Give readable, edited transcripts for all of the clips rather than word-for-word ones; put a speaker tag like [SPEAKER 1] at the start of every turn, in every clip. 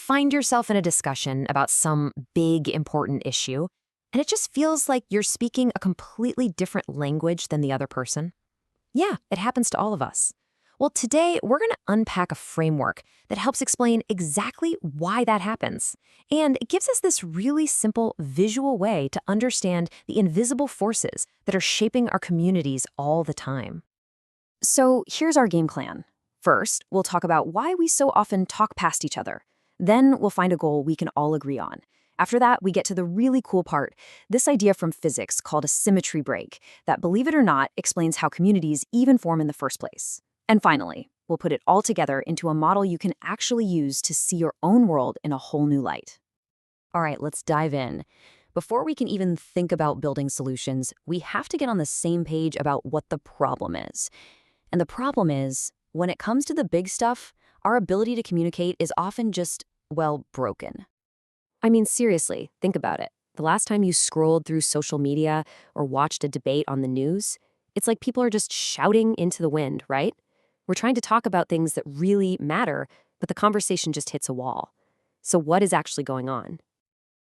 [SPEAKER 1] find yourself in a discussion about some big, important issue, and it just feels like you're speaking a completely different language than the other person? Yeah, it happens to all of us. Well, today we're going to unpack a framework that helps explain exactly why that happens. And it gives us this really simple visual way to understand the invisible forces that are shaping our communities all the time. So here's our game plan. First, we'll talk about why we so often talk past each other. Then we'll find a goal we can all agree on. After that, we get to the really cool part, this idea from physics called a symmetry break that, believe it or not, explains how communities even form in the first place. And finally, we'll put it all together into a model you can actually use to see your own world in a whole new light. All right, let's dive in. Before we can even think about building solutions, we have to get on the same page about what the problem is. And the problem is, when it comes to the big stuff, our ability to communicate is often just, well, broken. I mean, seriously, think about it. The last time you scrolled through social media or watched a debate on the news, it's like people are just shouting into the wind, right? We're trying to talk about things that really matter, but the conversation just hits a wall. So what is actually going on?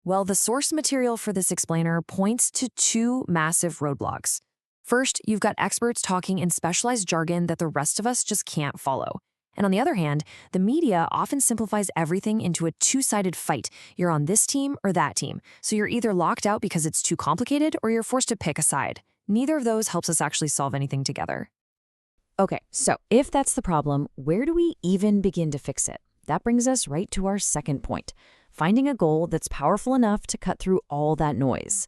[SPEAKER 1] Well, the source material for this explainer points to two massive roadblocks. First, you've got experts talking in specialized jargon that the rest of us just can't follow. And on the other hand, the media often simplifies everything into a two-sided fight. You're on this team or that team. So you're either locked out because it's too complicated or you're forced to pick a side. Neither of those helps us actually solve anything together. Okay, so if that's the problem, where do we even begin to fix it? That brings us right to our second point, finding a goal that's powerful enough to cut through all that noise.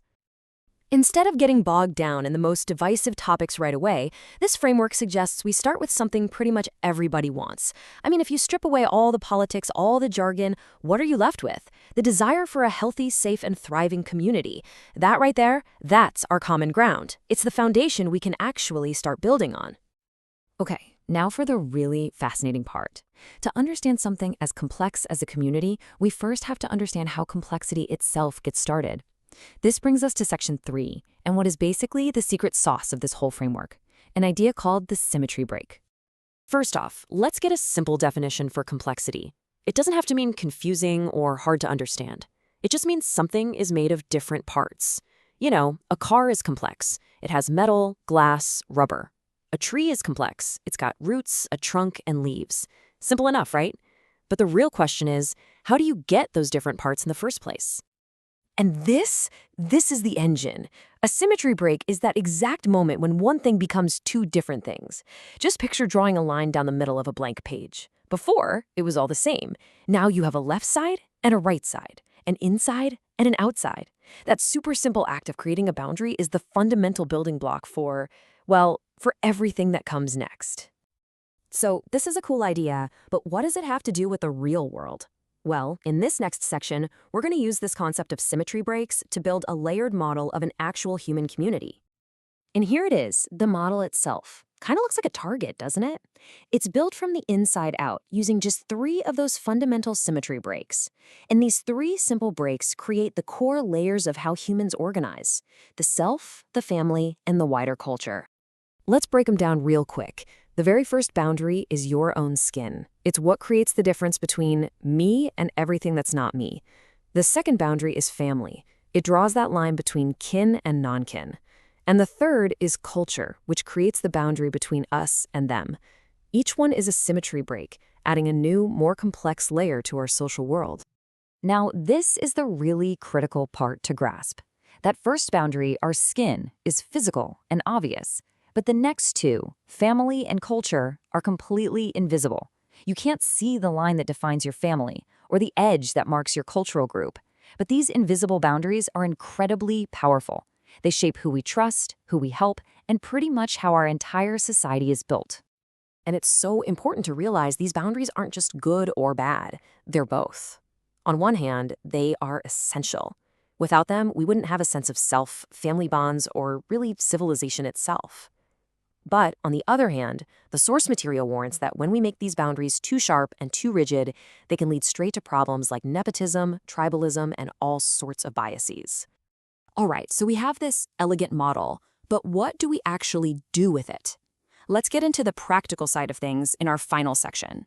[SPEAKER 1] Instead of getting bogged down in the most divisive topics right away, this framework suggests we start with something pretty much everybody wants. I mean, if you strip away all the politics, all the jargon, what are you left with? The desire for a healthy, safe, and thriving community. That right there, that's our common ground. It's the foundation we can actually start building on. Okay, now for the really fascinating part. To understand something as complex as a community, we first have to understand how complexity itself gets started. This brings us to section 3, and what is basically the secret sauce of this whole framework, an idea called the symmetry break. First off, let's get a simple definition for complexity. It doesn't have to mean confusing or hard to understand. It just means something is made of different parts. You know, a car is complex. It has metal, glass, rubber. A tree is complex. It's got roots, a trunk, and leaves. Simple enough, right? But the real question is, how do you get those different parts in the first place? And this is the engine. A symmetry break is that exact moment when one thing becomes two different things. Just picture drawing a line down the middle of a blank page. Before, it was all the same. Now you have a left side and a right side, an inside and an outside. That super simple act of creating a boundary is the fundamental building block for, well, for everything that comes next. So this is a cool idea, but what does it have to do with the real world? Well, in this next section, we're going to use this concept of symmetry breaks to build a layered model of an actual human community. And here it is, the model itself. Kind of looks like a target, doesn't it? It's built from the inside out, using just 3 of those fundamental symmetry breaks. And these 3 simple breaks create the core layers of how humans organize: the self, the family, and the wider culture. Let's break them down real quick. The very first boundary is your own skin. It's what creates the difference between me and everything that's not me. The second boundary is family. It draws that line between kin and non-kin. And the third is culture, which creates the boundary between us and them. Each one is a symmetry break, adding a new, more complex layer to our social world. Now, this is the really critical part to grasp. That first boundary, our skin, is physical and obvious. But the next 2, family and culture, are completely invisible. You can't see the line that defines your family or the edge that marks your cultural group. But these invisible boundaries are incredibly powerful. They shape who we trust, who we help, and pretty much how our entire society is built. And it's so important to realize these boundaries aren't just good or bad. They're both. On one hand, they are essential. Without them, we wouldn't have a sense of self, family bonds, or really civilization itself. But on the other hand, the source material warns that when we make these boundaries too sharp and too rigid, they can lead straight to problems like nepotism, tribalism, and all sorts of biases. All right, so we have this elegant model, but what do we actually do with it? Let's get into the practical side of things in our final section.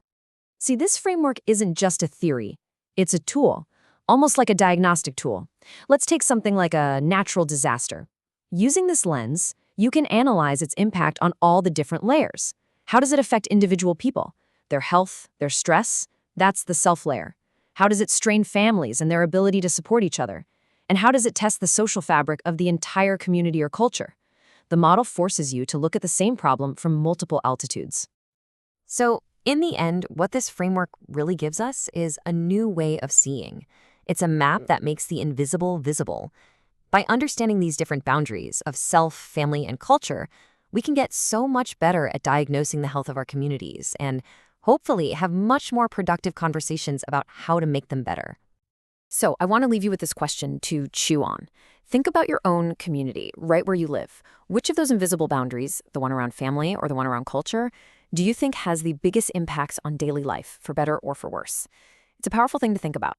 [SPEAKER 1] See, this framework isn't just a theory. It's a tool, almost like a diagnostic tool. Let's take something like a natural disaster. Using this lens, you can analyze its impact on all the different layers. How does it affect individual people? Their health, their stress? That's the self layer. How does it strain families and their ability to support each other? And how does it test the social fabric of the entire community or culture? The model forces you to look at the same problem from multiple altitudes. So, in the end, what this framework really gives us is a new way of seeing. It's a map that makes the invisible visible. By understanding these different boundaries of self, family, and culture, we can get so much better at diagnosing the health of our communities and hopefully have much more productive conversations about how to make them better. So I want to leave you with this question to chew on. Think about your own community, right where you live. Which of those invisible boundaries, the one around family or the one around culture, do you think has the biggest impacts on daily life, for better or for worse? It's a powerful thing to think about.